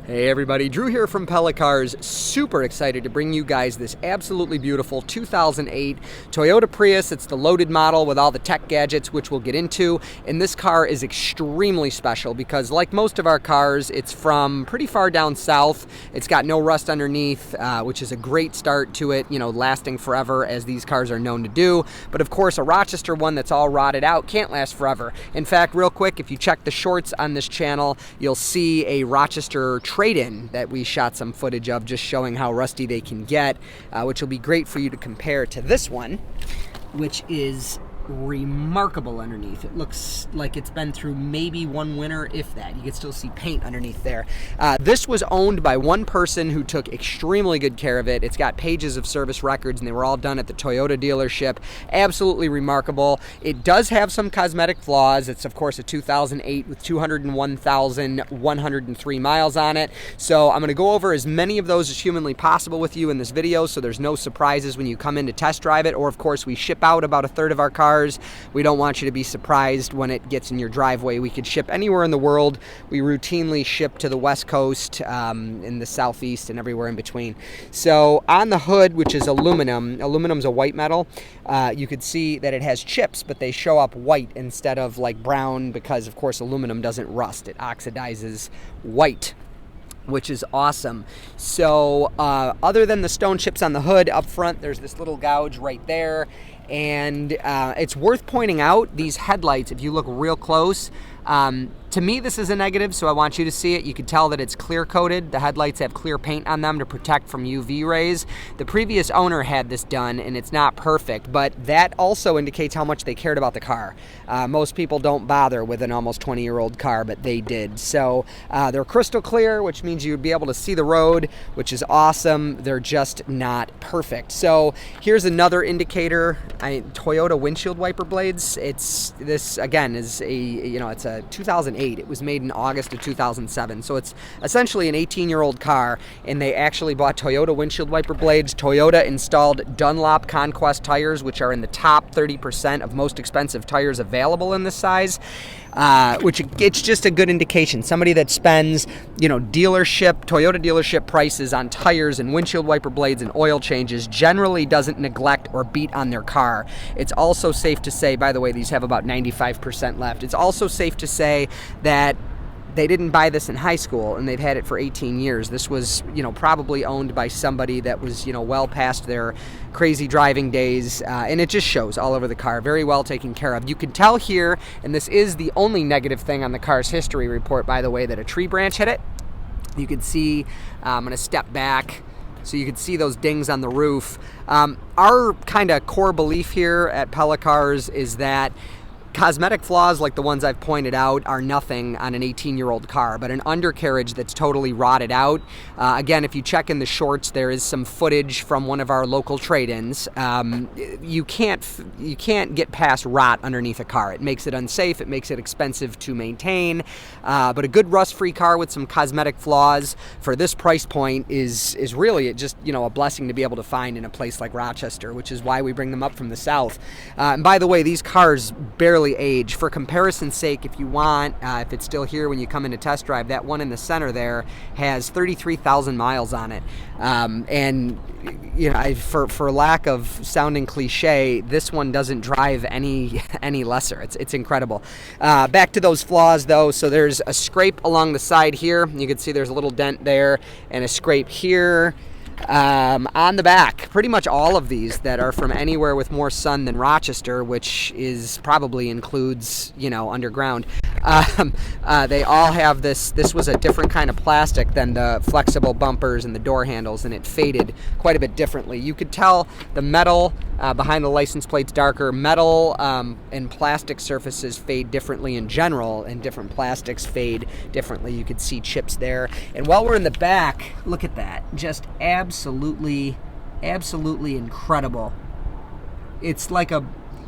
Hey everybody, Drew here from Pella Cars. Super excited to bring you guys this absolutely beautiful 2008 Toyota Prius. It's the loaded model with all the tech gadgets, which we'll get into. And this car is extremely special because, like most of our cars, it's from pretty far down south. It's got no rust underneath, which is a great start to it, lasting forever as these cars are known to do. But of course, a Rochester one that's all rotted out can't last forever. In fact, real quick, if you check the shorts on this channel, you'll see a Rochester trade-in that we shot some footage of, just showing how rusty they can get, which will be great for you to compare to this one, which is remarkable underneath. It looks like it's been through maybe one winter, if that. You can still see paint underneath there. This was owned by one person who took extremely good care of it. It's got pages of service records, and they were all done at the Toyota dealership. Absolutely remarkable. It does have some cosmetic flaws. It's, of course, a 2008 with 201,103 miles on it. So I'm going to go over as many of those as humanly possible with you in this video, so there's no surprises when you come in to test drive it. Or, of course, we ship out about a third of our cars. We don't want you to be surprised when it gets in your driveway. We could ship anywhere in the world. We routinely ship to the West Coast, in the Southeast, and everywhere in between. So on the hood, which is aluminum, aluminum's a white metal, you could see that it has chips, but they show up white instead of like brown because, of course, aluminum doesn't rust. It oxidizes white, which is awesome. So other than the stone chips on the hood, up front there's this little gouge right there. And it's worth pointing out, these headlights, if you look real close, to me this is a negative, so I want you to see it. You can tell that it's clear coated. The headlights have clear paint on them to protect from UV rays. The previous owner had this done, and it's not perfect, but that also indicates how much they cared about the car. Most people don't bother with an almost 20-year-old car, but they did. So they're crystal clear, which means you'd be able to see the road, which is awesome. They're just not perfect. So here's another indicator. Toyota windshield wiper blades. This again is it's a 2008. It was made in August of 2007, so it's essentially an 18-year-old car, and they actually bought Toyota windshield wiper blades. Toyota installed Dunlop Conquest tires, which are in the top 30% of most expensive tires available in this size. Which it's just a good indication. Somebody that spends, Toyota dealership prices on tires and windshield wiper blades and oil changes generally doesn't neglect or beat on their car. It's also safe to say, by the way, these have about 95% left. It's also safe to say that they didn't buy this in high school, and they've had it for 18 years. This was, probably owned by somebody that was, well past their crazy driving days, and it just shows all over the car. Very well taken care of. You can tell here, and this is the only negative thing on the car's history report, by the way, that a tree branch hit it. You can see, I'm going to step back so you can see those dings on the roof. Our kind of core belief here at Pella Cars is that cosmetic flaws like the ones I've pointed out are nothing on an 18-year-old car, but an undercarriage that's totally rotted out. Again, if you check in the shorts, there is some footage from one of our local trade-ins. You can't get past rot underneath a car. It makes it unsafe. It makes it expensive to maintain. But a good rust-free car with some cosmetic flaws for this price point is really just a blessing to be able to find in a place like Rochester, which is why we bring them up from the south. And by the way, these cars barely age. For comparison's sake, if you want, if it's still here when you come in to test drive, that one in the center there has 33,000 miles on it. For lack of sounding cliche, this one doesn't drive any lesser. It's incredible. Back to those flaws though. So there's a scrape along the side here. You can see there's a little dent there and a scrape here. On the back, pretty much all of these that are from anywhere with more sun than Rochester, which is probably includes, underground. They all have this was a different kind of plastic than the flexible bumpers and the door handles, and it faded quite a bit differently. You could tell the metal behind the license plate's darker. Metal and plastic surfaces fade differently in general, and different plastics fade differently. You could see chips there. And while we're in the back, look at that. Just absolutely incredible. It's like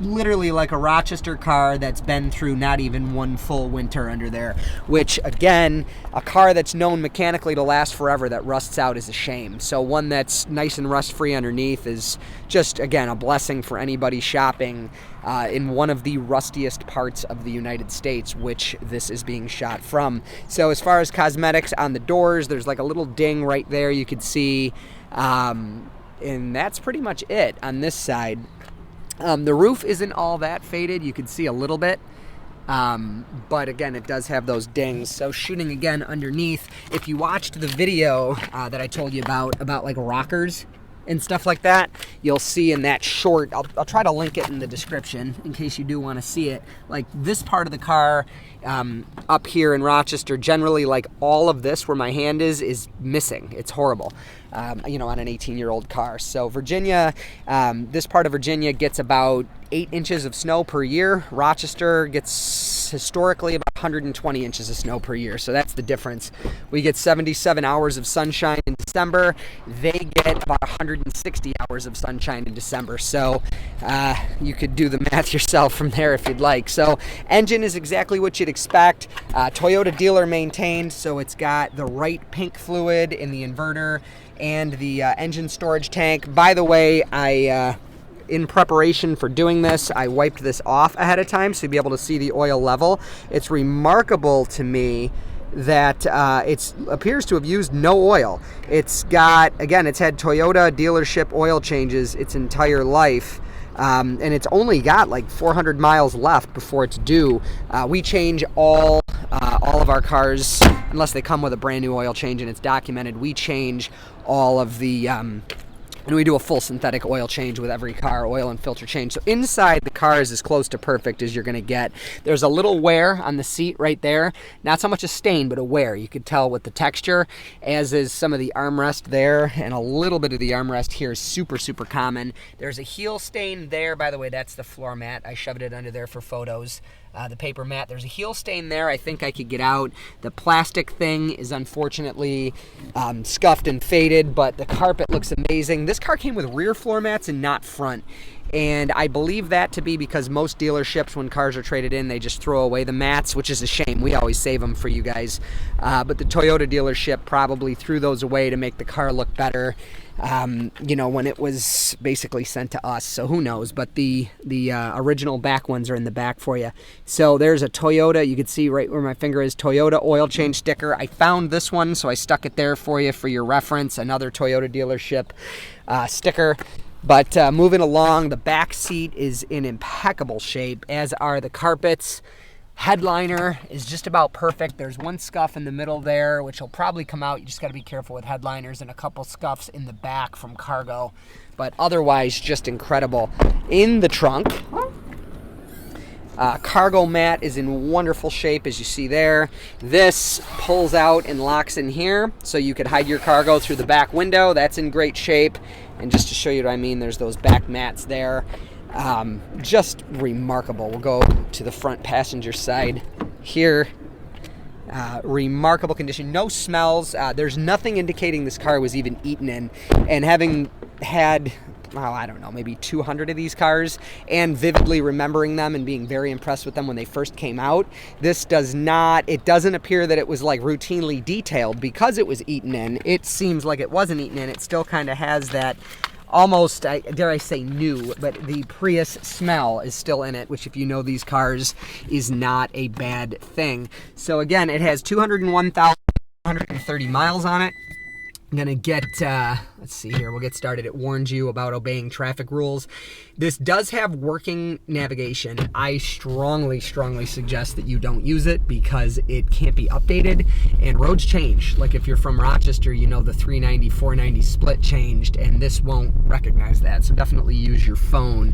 literally like a Rochester car that's been through not even one full winter under there, which again, a car that's known mechanically to last forever that rusts out is a shame. So one that's nice and rust-free underneath is just, again, a blessing for anybody shopping in one of the rustiest parts of the United States, which this is being shot from. So as far as cosmetics on the doors, there's like a little ding right there you could see, and that's pretty much it on this side. The roof isn't all that faded. You can see a little bit. But again, it does have those dings. So shooting again underneath, if you watched the video that I told you about like rockers and stuff like that, you'll see in that short, I'll try to link it in the description in case you do want to see it. Like this part of the car up here in Rochester, generally like all of this where my hand is missing. It's horrible. You know, on an 18-year-old car. So Virginia, this part of Virginia gets about 8 inches of snow per year. Rochester gets historically about 120 inches of snow per year. So that's the difference. We get 77 hours of sunshine in December. They get about 160 hours of sunshine in December. So you could do the math yourself from there if you'd like. So engine is exactly what you'd expect. Toyota dealer maintained, so it's got the right pink fluid in the inverter and the engine storage tank. By the way, in preparation for doing this, I wiped this off ahead of time so you'll be able to see the oil level. It's remarkable to me that it appears to have used no oil. It's got, again, it's had Toyota dealership oil changes its entire life. And it's only got like 400 miles left before it's due. We change all of our cars, unless they come with a brand new oil change and it's documented. We change all of the, and we do a full synthetic oil change with every car, oil and filter change. So inside the car is as close to perfect as you're going to get. There's a little wear on the seat right there. Not so much a stain, but a wear. You could tell with the texture, as is some of the armrest there, and a little bit of the armrest here is super, super common. There's a heel stain there. By the way, that's the floor mat. I shoved it under there for photos. The paper mat. There's a heel stain there. I think I could get out. The plastic thing is unfortunately scuffed and faded, but the carpet looks amazing. This car came with rear floor mats and not front. And I believe that to be because most dealerships, when cars are traded in, they just throw away the mats, which is a shame. We always save them for you guys. But the Toyota dealership probably threw those away to make the car look better, you know, when it was basically sent to us. So who knows? But the original back ones are in the back for you. So there's a Toyota. You can see right where my finger is, Toyota oil change sticker. I found this one, so I stuck it there for you for your reference. Another Toyota dealership sticker. But moving along, the back seat is in impeccable shape, as are the carpets. Headliner is just about perfect. There's one scuff in the middle there, which will probably come out. You just got to be careful with headliners, and a couple scuffs in the back from cargo. But otherwise, just incredible. In the trunk, cargo mat is in wonderful shape, as you see there. This pulls out and locks in here, so you could hide your cargo through the back window. That's in great shape. And just to show you what I mean, there's those back mats there. Just remarkable. We'll go to the front passenger side here. Remarkable condition. No smells. There's nothing indicating this car was even eaten in. And having had, well, I don't know, maybe 200 of these cars, and vividly remembering them and being very impressed with them when they first came out, this does not, it doesn't appear that it was like routinely detailed because it was eaten in. It seems like it wasn't eaten in. It still kind of has that almost, dare I say new, but the Prius smell is still in it, which if you know these cars is not a bad thing. So again, it has 201,130 miles on it. I'm gonna get, let's see here, we'll get started. It warns you about obeying traffic rules. This does have working navigation. I strongly suggest that you don't use it because it can't be updated, and roads change. Like if you're from Rochester, you know the 390, 490 split changed, and this won't recognize that, so definitely use your phone.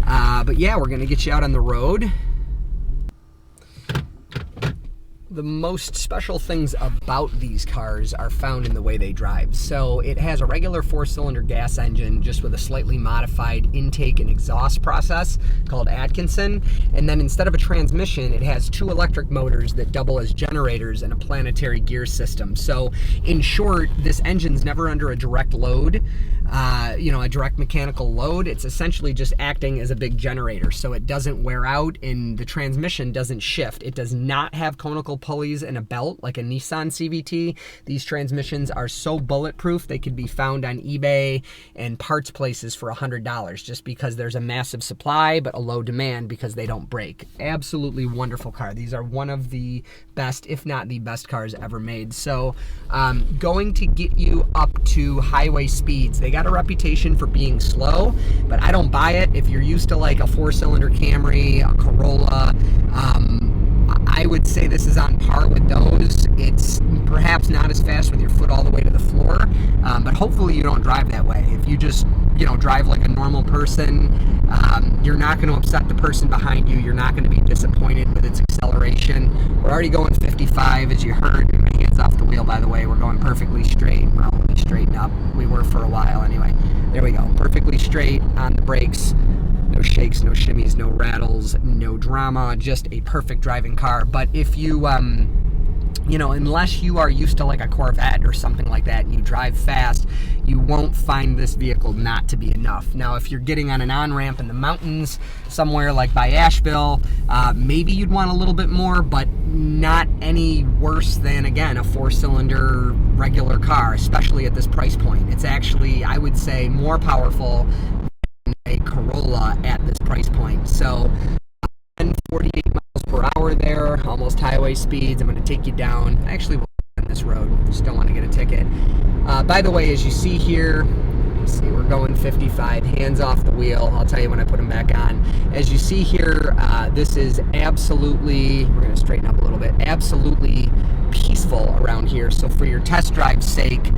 But yeah, we're gonna get you out on the road. The most special things about these cars are found in the way they drive. So it has a regular 4-cylinder gas engine just with a slightly modified intake and exhaust process called Atkinson. And then instead of a transmission, it has 2 electric motors that double as generators and a planetary gear system. So in short, this engine's never under a direct load, a direct mechanical load. It's essentially just acting as a big generator. So it doesn't wear out and the transmission doesn't shift. It does not have conical pulleys and a belt like a Nissan CVT. These transmissions are so bulletproof they could be found on eBay and parts places for $100 just because there's a massive supply but a low demand because they don't break. Absolutely wonderful car. These are one of the best, if not the best cars ever made. So going to get you up to highway speeds. They got a reputation for being slow, but I don't buy it. If you're used to like a 4-cylinder Camry, a Corolla, I would say this is on par with those. It's perhaps not as fast with your foot all the way to the floor, but hopefully you don't drive that way. If you just, drive like a normal person, you're not going to upset the person behind you. You're not going to be disappointed with its acceleration. We're already going 55, as you heard. My hands off the wheel, by the way. We're going perfectly straight. Well, let me straighten up. We were for a while anyway. There we go. Perfectly straight on the brakes. No shakes, no shimmies, no rattles, no drama, just a perfect driving car. But if you, unless you are used to like a Corvette or something like that and you drive fast, you won't find this vehicle not to be enough. Now, if you're getting on an on-ramp in the mountains somewhere like by Asheville, maybe you'd want a little bit more, but not any worse than, again, a 4-cylinder regular car, especially at this price point. It's actually, I would say, more powerful a Corolla at this price point. So 48 miles per hour there, almost highway speeds. I'm going to take you down. Actually, we'll on this road. Just don't want to get a ticket. By the way, as you see here, we're going 55, hands off the wheel. I'll tell you when I put them back on. As you see here, this is absolutely, we're going to straighten up a little bit, absolutely peaceful around here. So for your test drive's sake,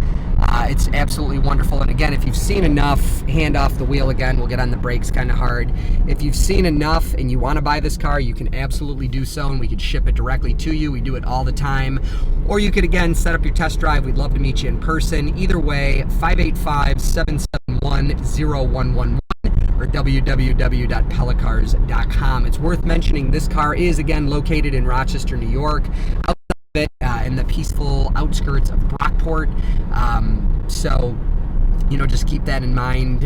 it's absolutely wonderful. And again, if you've seen enough, hand off the wheel again, we'll get on the brakes kind of hard. If you've seen enough and you want to buy this car, you can absolutely do so, and we could ship it directly to you. We do it all the time. Or you could, again, set up your test drive. We'd love to meet you in person. Either way, 585-771-0111 or www.pellacars.com. It's worth mentioning this car is, again, located in Rochester, New York, in the peaceful outskirts of Brockport. So, just keep that in mind.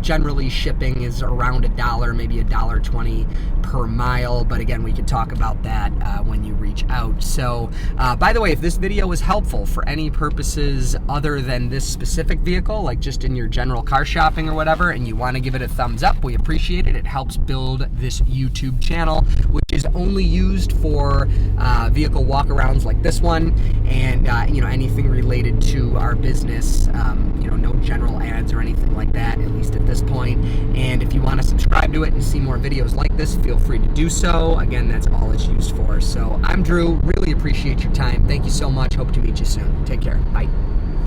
Generally, shipping is around $1, maybe $1.20 per mile. But again, we could talk about that when you reach out. So, by the way, if this video was helpful for any purposes other than this specific vehicle, like just in your general car shopping or whatever, and you want to give it a thumbs up, we appreciate it. It helps build this YouTube channel, which is only used for vehicle walkarounds like this one, and anything related to our business. No general ads or anything like that, at least at this point. And if you want to subscribe to it and see more videos like this, feel free to do so. Again, that's all it's used for. So I'm Drew. Really appreciate your time. Thank you so much. Hope to meet you soon. Take care. Bye.